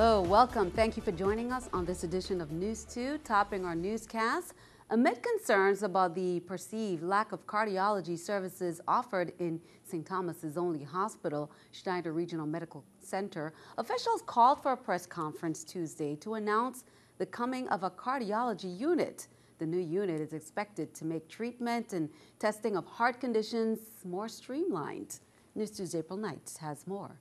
Hello, welcome. Thank you for joining us on this edition of News 2, topping our newscast. Amid concerns about the perceived lack of cardiology services offered in St. Thomas's only hospital, Schneider Regional Medical Center, officials called for a press conference Tuesday to announce the coming of a cardiology unit. The new unit is expected to make treatment and testing of heart conditions more streamlined. News 2's April Knight has more.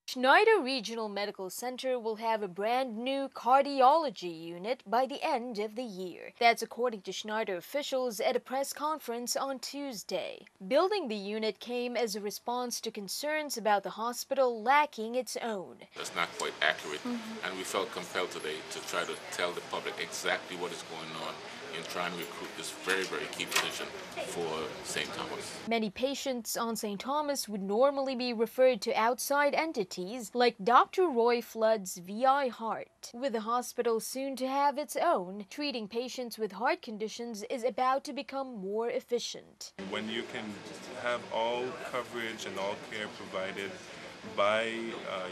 Schneider Regional Medical Center will have a brand new cardiology unit by the end of the year. That's according to Schneider officials at a press conference on Tuesday. Building the unit came as a response to concerns about the hospital lacking its own. That's not quite accurate, and we felt compelled today to try to tell the public exactly what is going on in trying to recruit this very, very key position for St. Thomas. Many patients on St. Thomas would normally be referred to outside entities like Dr. Roy Flood's VI Heart. With the hospital soon to have its own, treating patients with heart conditions is about to become more efficient. When you can have all coverage and all care provided by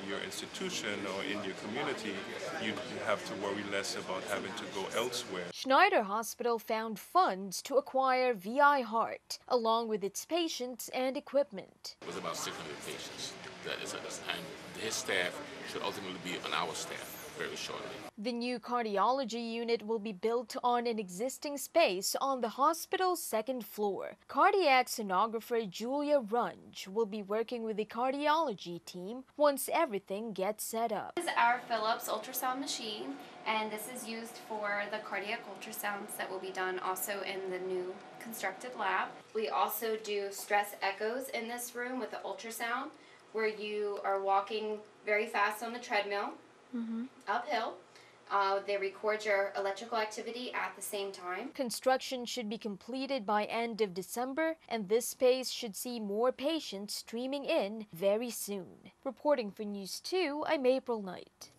your institution or in your community, you have to worry less about having to go elsewhere. Schneider Hospital found funds to acquire VI Heart, along with its patients and equipment. It was about 600 patients that is at this time. His staff should ultimately be on our staff very shortly. The new cardiology unit will be built on an existing space on the hospital's second floor. Cardiac sonographer Julia Runge will be working with the cardiology team once everything gets set up. This is our Philips ultrasound machine, and this is used for the cardiac ultrasounds that will be done also in the new constructed lab. We also do stress echoes in this room with the ultrasound, where you are walking very fast on the treadmill, uphill. They record your electrical activity at the same time. Construction should be completed by end of December, and this space should see more patients streaming in very soon. Reporting for News 2, I'm April Knight.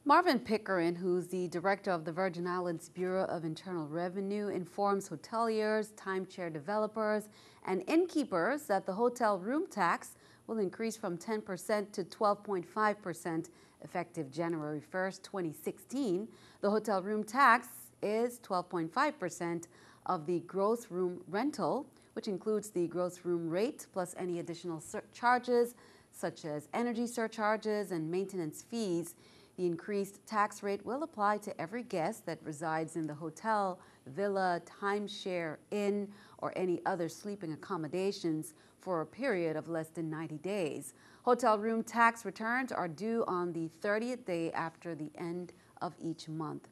Marvin Pickering, who's the director of the Virgin Islands Bureau of Internal Revenue, informs hoteliers, timeshare developers, and innkeepers that the hotel room tax will increase from 10% to 12.5% effective January 1st, 2016. The hotel room tax is 12.5% of the gross room rental, which includes the gross room rate plus any additional charges such as energy surcharges and maintenance fees. The increased tax rate will apply to every guest that resides in the hotel, villa, timeshare, inn, or any other sleeping accommodations for a period of less than 90 days. Hotel room tax returns are due on the 30th day after the end of each month.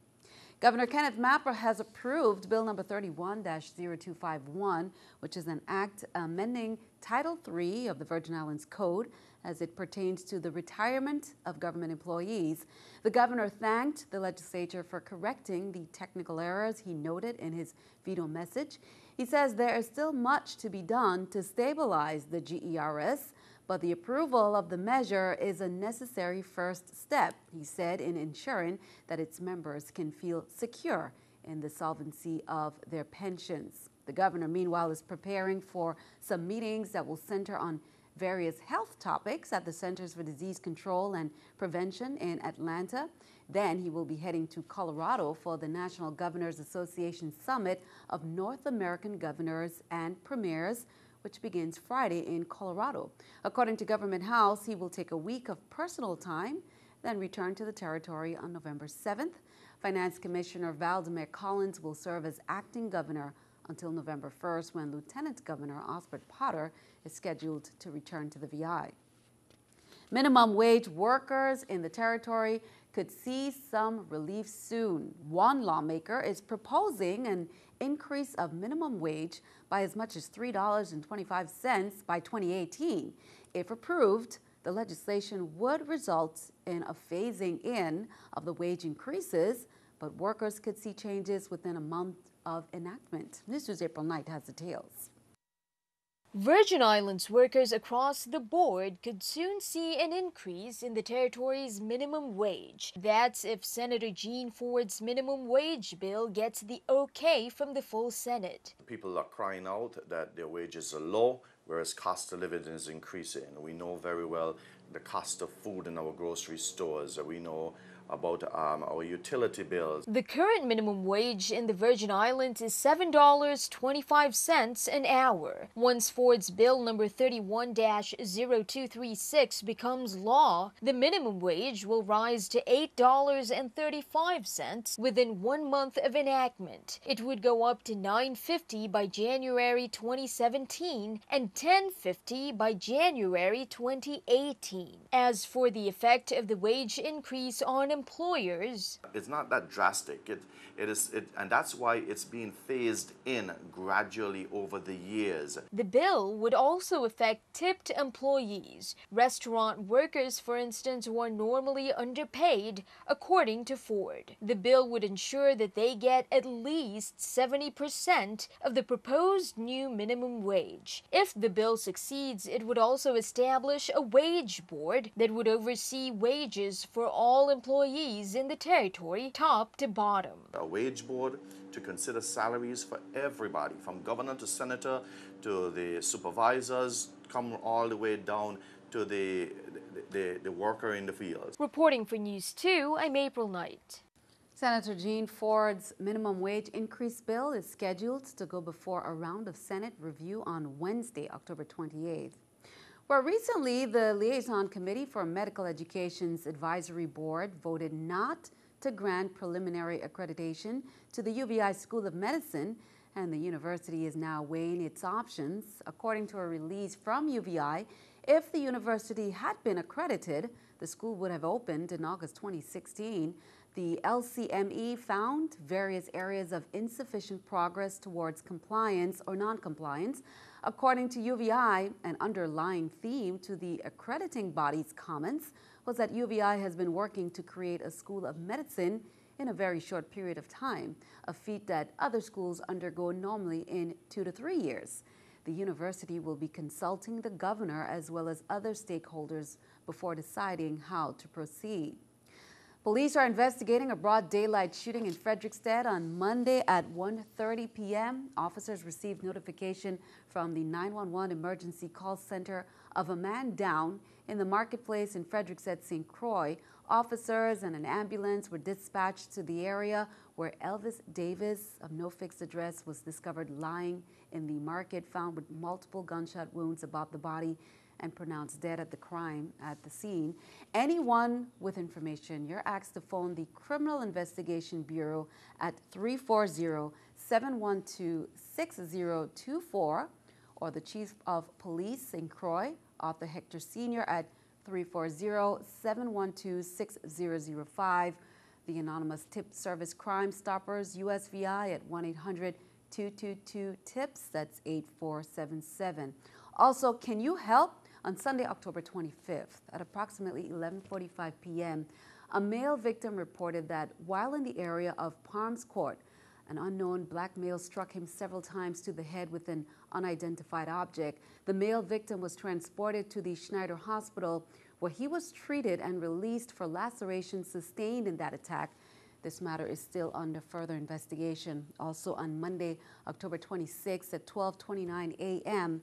Governor Kenneth Mapper has approved Bill number 31-0251, which is an act amending Title III of the Virgin Islands Code as it pertains to the retirement of government employees. The governor thanked the legislature for correcting the technical errors he noted in his veto message. He says there is still much to be done to stabilize the GERS, but the approval of the measure is a necessary first step, he said, in ensuring that its members can feel secure in the solvency of their pensions. The governor, meanwhile, is preparing for some meetings that will center on various health topics at the Centers for Disease Control and Prevention in Atlanta. Then he will be heading to Colorado for the National Governors Association Summit of North American Governors and Premiers, which begins Friday in Colorado. According to Government House, he will take a week of personal time, then return to the territory on November 7th. Finance Commissioner Valdemar Collins will serve as acting governor until November 1st, when Lieutenant Governor Osbert Potter is scheduled to return to the VI. Minimum wage workers in the territory could see some relief soon. One lawmaker is proposing an increase of minimum wage by as much as $3.25 by 2018. If approved, the legislation would result in a phasing in of the wage increases, but workers could see changes within a month of enactment. News2's April Knight has details. Virgin Islands workers across the board could soon see an increase in the territory's minimum wage. That's if Senator Jean Ford's minimum wage bill gets the okay from the full Senate. People are crying out that their wages are low, whereas cost of living is increasing. We know very well the cost of food in our grocery stores. We know about our utility bills. The current minimum wage in the Virgin Islands is $7.25 an hour. Once Ford's Bill number 31-0236 becomes law, the minimum wage will rise to $8.35 within 1 month of enactment. It would go up to $9.50 by January 2017 and $10.50 by January 2018. As for the effect of the wage increase on employers, it's not that drastic. And that's why it's being phased in gradually over the years. The bill would also affect tipped employees, restaurant workers, for instance, who are normally underpaid, according to Ford. The bill would ensure that they get at least 70% of the proposed new minimum wage. If the bill succeeds, it would also establish a wage board that would oversee wages for all employees in the territory, top to bottom. A wage board to consider salaries for everybody, from governor to senator to the supervisors, come all the way down to the worker in the fields. Reporting for News 2, I'm April Knight. Senator Jean Ford's minimum wage increase bill is scheduled to go before a round of Senate review on Wednesday, October 28th. Well, recently, the Liaison Committee for Medical Education's Advisory Board voted not to grant preliminary accreditation to the UVI School of Medicine, and the university is now weighing its options. According to a release from UVI, if the university had been accredited, the school would have opened in August 2016. The LCME found various areas of insufficient progress towards compliance or non-compliance. According to UVI, an underlying theme to the accrediting body's comments was that UVI has been working to create a school of medicine in a very short period of time, a feat that other schools undergo normally in 2 to 3 years. The university will be consulting the governor as well as other stakeholders before deciding how to proceed. Police are investigating a broad daylight shooting in Frederiksted on Monday at 1:30 p.m. Officers received notification from the 911 emergency call center of a man down in the marketplace in Frederiksted, St. Croix. Officers and an ambulance were dispatched to the area where Elvis Davis, of no fixed address, was discovered lying in the market, found with multiple gunshot wounds about the body and pronounced dead at the crime at the scene. Anyone with information, you're asked to phone the Criminal Investigation Bureau at 340-712-6024 or the Chief of Police St. Croix, Arthur Hector Sr. at 340-712-6005. The anonymous tip service Crime Stoppers, USVI at 1-800-222-TIPS, that's 8477. Also, can you help? On Sunday, October 25th, at approximately 11:45 p.m., a male victim reported that while in the area of Palms Court, an unknown black male struck him several times to the head with an unidentified object. The male victim was transported to the Schneider Hospital, where he was treated and released for lacerations sustained in that attack. This matter is still under further investigation. Also on Monday, October 26th at 12:29 a.m.,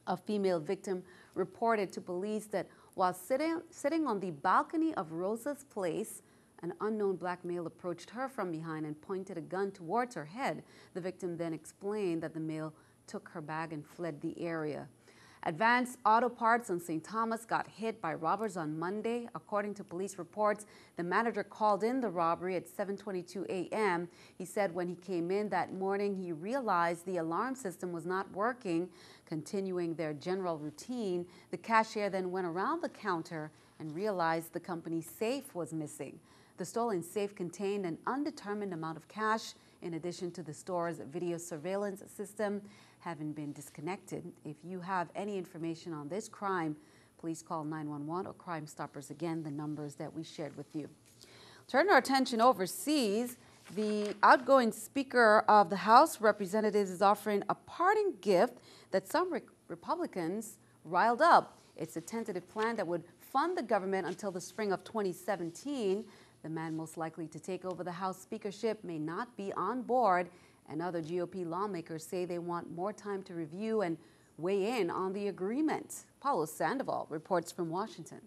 a female victim reported to police that while sitting on the balcony of Rosa's Place, an unknown black male approached her from behind and pointed a gun towards her head. The victim then explained that the male took her bag and fled the area. Advanced Auto Parts on St. Thomas got hit by robbers on Monday. According to police reports, the manager called in the robbery at 7:22 a.m. He said when he came in that morning, he realized the alarm system was not working. Continuing their general routine, the cashier then went around the counter and realized the company's safe was missing. The stolen safe contained an undetermined amount of cash, in addition to the store's video surveillance system having been disconnected. If you have any information on this crime, please call 911 or Crime Stoppers. Again, the numbers that we shared with you. Turn our attention overseas. The outgoing Speaker of the House Representatives is offering a parting gift that some Republicans riled up. It's a tentative plan that would fund the government until the spring of 2017. The man most likely to take over the House speakership may not be on board, and other GOP lawmakers say they want more time to review and weigh in on the agreement. Paulo Sandoval reports from Washington.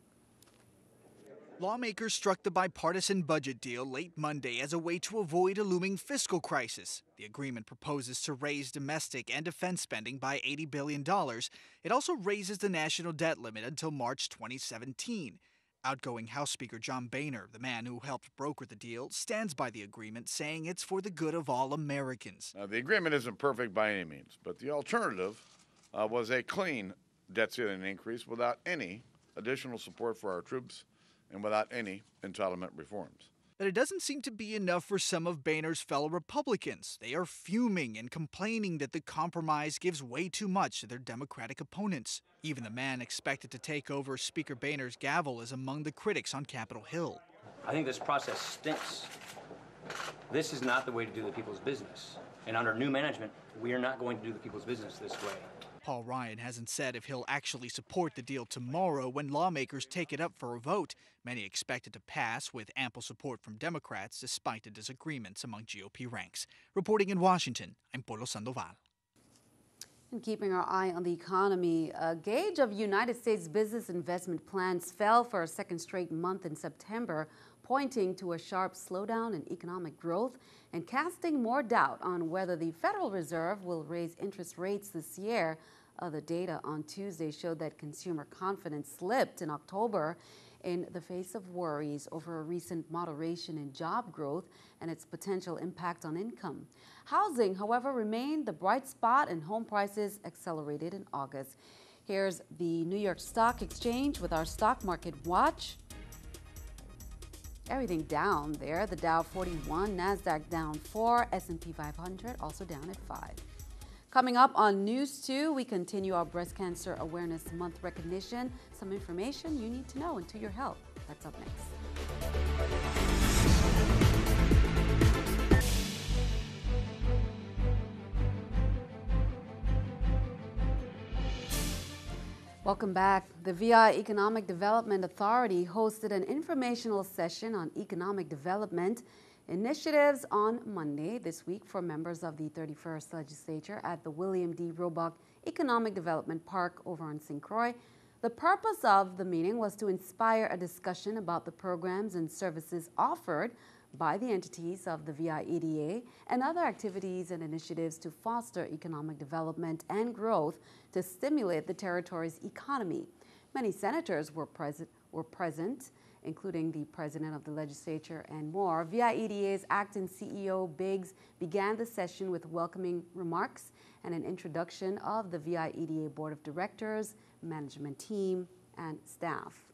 Lawmakers struck the bipartisan budget deal late Monday as a way to avoid a looming fiscal crisis. The agreement proposes to raise domestic and defense spending by $80 billion. It also raises the national debt limit until March 2017. Outgoing House Speaker John Boehner, the man who helped broker the deal, stands by the agreement, saying it's for the good of all Americans. The agreement isn't perfect by any means, but the alternative was a clean debt ceiling increase without any additional support for our troops and without any entitlement reforms. But it doesn't seem to be enough for some of Boehner's fellow Republicans. They are fuming and complaining that the compromise gives way too much to their Democratic opponents. Even the man expected to take over Speaker Boehner's gavel is among the critics on Capitol Hill. I think this process stinks. This is not the way to do the people's business. And under new management, we are not going to do the people's business this way. Paul Ryan hasn't said if he'll actually support the deal tomorrow when lawmakers take it up for a vote. Many expect it to pass with ample support from Democrats despite the disagreements among GOP ranks. Reporting in Washington, I'm Paulo Sandoval. And keeping our eye on the economy, a gauge of United States business investment plans fell for a second straight month in September, pointing to a sharp slowdown in economic growth and casting more doubt on whether the Federal Reserve will raise interest rates this year. Other data on Tuesday showed that consumer confidence slipped in October in the face of worries over a recent moderation in job growth and its potential impact on income. Housing, however, remained the bright spot, and home prices accelerated in August. Here's the New York Stock Exchange with our stock market watch. Everything down there. The Dow 41, NASDAQ down 4, S&P 500 also down at 5. Coming up on News 2, we continue our Breast Cancer Awareness Month recognition. Some information you need to know into your health. That's up next. Welcome back. The VI Economic Development Authority hosted an informational session on economic development initiatives on Monday this week for members of the 31st Legislature at the William D. Roebuck Economic Development Park over on St. Croix. The purpose of the meeting was to inspire a discussion about the programs and services offered by the entities of the VI EDA and other activities and initiatives to foster economic development and growth to stimulate the territory's economy. Many senators were present, including the president of the legislature and more. VI EDA's acting CEO Biggs began the session with welcoming remarks and an introduction of the VI EDA Board of Directors, management team, and staff.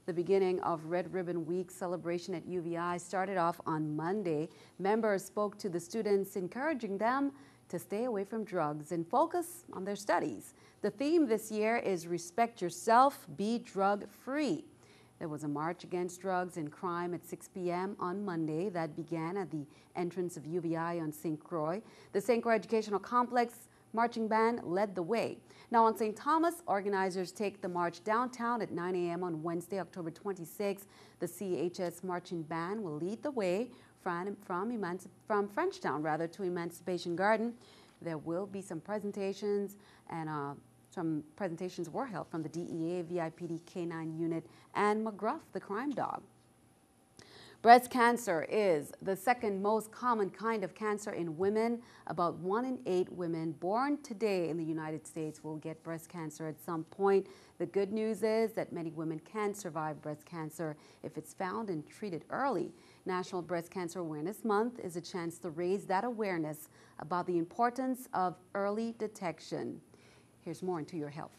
The beginning of Red Ribbon Week celebration at UVI started off on Monday. Members spoke to the students, encouraging them to stay away from drugs and focus on their studies. The theme this year is Respect Yourself, Be Drug-Free. There was a march against drugs and crime at 6 p.m. on Monday that began at the entrance of UVI on St. Croix. The St. Croix Educational Complex marching band led the way. Now on St. Thomas, organizers take the march downtown at 9 a.m. on Wednesday, October 26. The CHS marching band will lead the way from Frenchtown to Emancipation Garden. There will be some presentations, and some presentations were held from the DEA, VIPD K-9 unit, and McGruff, the crime dog. Breast cancer is the second most common kind of cancer in women. About 1 in 8 women born today in the United States will get breast cancer at some point. The good news is that many women can survive breast cancer if it's found and treated early. National Breast Cancer Awareness Month is a chance to raise that awareness about the importance of early detection. Here's more into your health.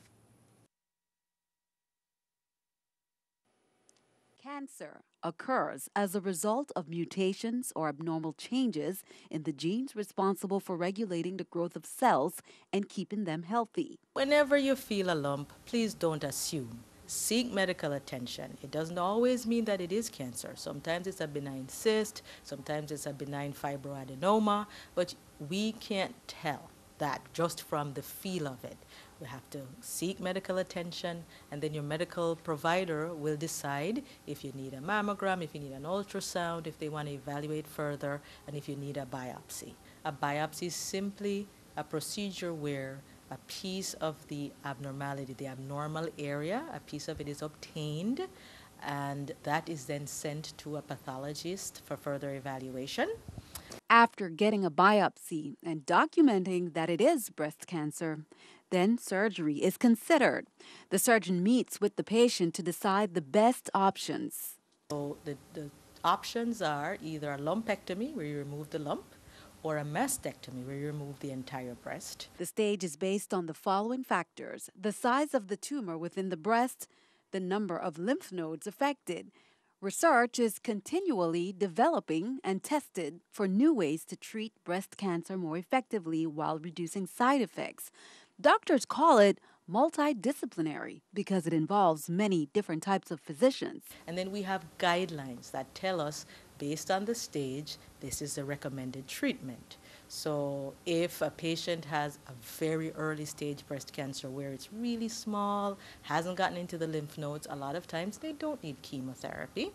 Cancer occurs as a result of mutations or abnormal changes in the genes responsible for regulating the growth of cells and keeping them healthy. Whenever you feel a lump, please don't assume. Seek medical attention. It doesn't always mean that it is cancer. Sometimes it's a benign cyst, sometimes it's a benign fibroadenoma, but we can't tell that just from the feel of it. We have to seek medical attention, and then your medical provider will decide if you need a mammogram, if you need an ultrasound, if they want to evaluate further, and if you need a biopsy. A biopsy is simply a procedure where a piece of the abnormality, the abnormal area, a piece of it is obtained, and that is then sent to a pathologist for further evaluation. After getting a biopsy and documenting that it is breast cancer, then surgery is considered. The surgeon meets with the patient to decide the best options. So the options are either a lumpectomy, where you remove the lump, or a mastectomy, where you remove the entire breast. The stage is based on the following factors: the size of the tumor within the breast, the number of lymph nodes affected. Research is continually developing and tested for new ways to treat breast cancer more effectively while reducing side effects. Doctors call it multidisciplinary because it involves many different types of physicians. And then we have guidelines that tell us, based on the stage, this is a recommended treatment. So if a patient has a very early stage breast cancer where it's really small, hasn't gotten into the lymph nodes, a lot of times they don't need chemotherapy.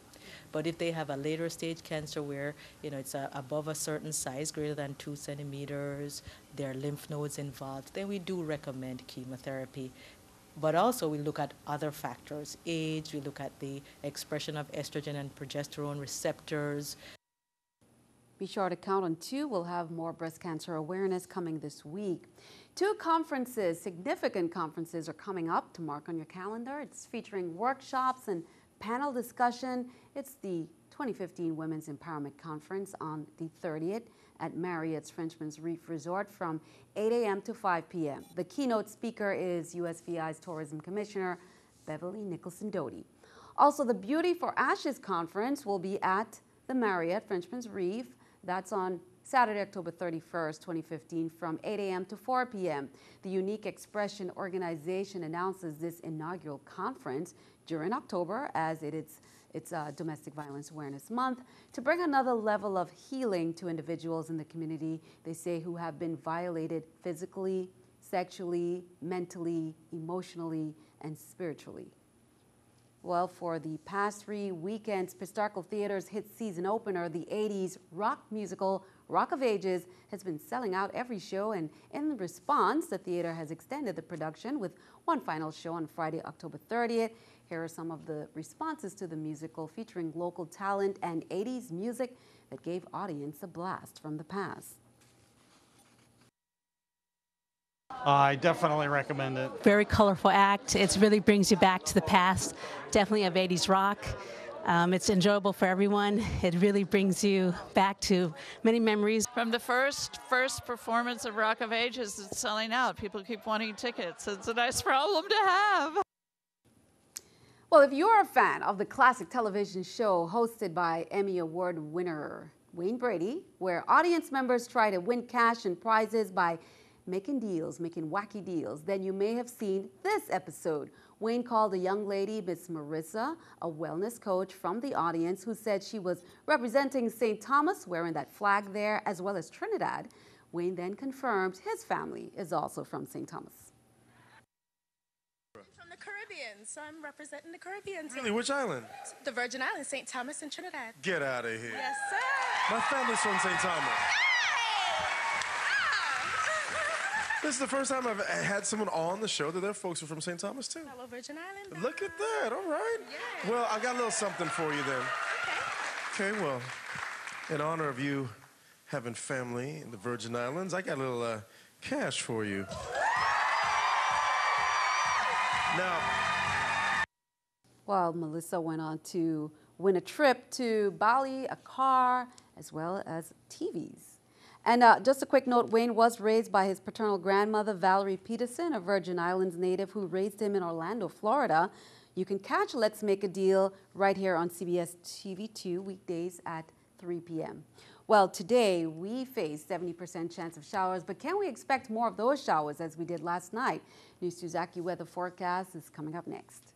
But if they have a later stage cancer where, it's above a certain size, greater than 2 centimeters, there are lymph nodes involved, then we do recommend chemotherapy. But also we look at other factors: age, we look at the expression of estrogen and progesterone receptors. Be sure to count on 2. We'll have more breast cancer awareness coming this week. 2 conferences, significant conferences, are coming up to mark on your calendar. It's featuring workshops and panel discussion. It's the 2015 Women's Empowerment Conference on the 30th at Marriott's Frenchman's Reef Resort from 8 a.m. to 5 p.m. The keynote speaker is USVI's Tourism Commissioner Beverly Nicholson Doty. Also, the Beauty for Ashes Conference will be at the Marriott Frenchman's Reef. That's on Saturday, October 31st, 2015, from 8 a.m. to 4 p.m. The Unique Expression organization announces this inaugural conference during October, as it's Domestic Violence Awareness Month, to bring another level of healing to individuals in the community, they say, who have been violated physically, sexually, mentally, emotionally, and spiritually. Well, for the past 3 weekends, Pistarckle Theater's hit season opener, the 80s rock musical Rock of Ages, has been selling out every show, and in response, the theater has extended the production with one final show on Friday, October 30th. Here are some of the responses to the musical, featuring local talent and 80s music that gave audience a blast from the past. I definitely recommend it. Very colorful act. It really brings you back to the past, definitely of 80s rock. It's enjoyable for everyone. It really brings you back to many memories. From the first performance of Rock of Ages, it's selling out. People keep wanting tickets. It's a nice problem to have. Well, if you're a fan of the classic television show hosted by Emmy Award winner Wayne Brady, where audience members try to win cash and prizes by making wacky deals, then you may have seen this episode. Wayne called a young lady, Miss Marissa, a wellness coach from the audience, who said she was representing St. Thomas, wearing that flag there, as well as Trinidad. Wayne then confirmed his family is also from St. Thomas. From the Caribbean, so I'm representing the Caribbean. Really? Which island? The Virgin Islands, St. Thomas and Trinidad. Get out of here. Yes, sir. My family's from St. Thomas. This is the first time I've had someone on the show that their folks are from St. Thomas, too. Hello, Virgin Island. Look at that. All right. Yeah. Well, I got a little something for you then. Okay, well, in honor of you having family in the Virgin Islands, I got a little cash for you. Now, well, Melissa went on to win a trip to Bali, a car, as well as TVs. And just a quick note, Wayne was raised by his paternal grandmother, Valerie Peterson, a Virgin Islands native who raised him in Orlando, Florida. You can catch Let's Make a Deal right here on CBS TV2 weekdays at 3 p.m. Well, today we face 70% chance of showers, but can we expect more of those showers as we did last night? News2's AccuWeather forecast is coming up next.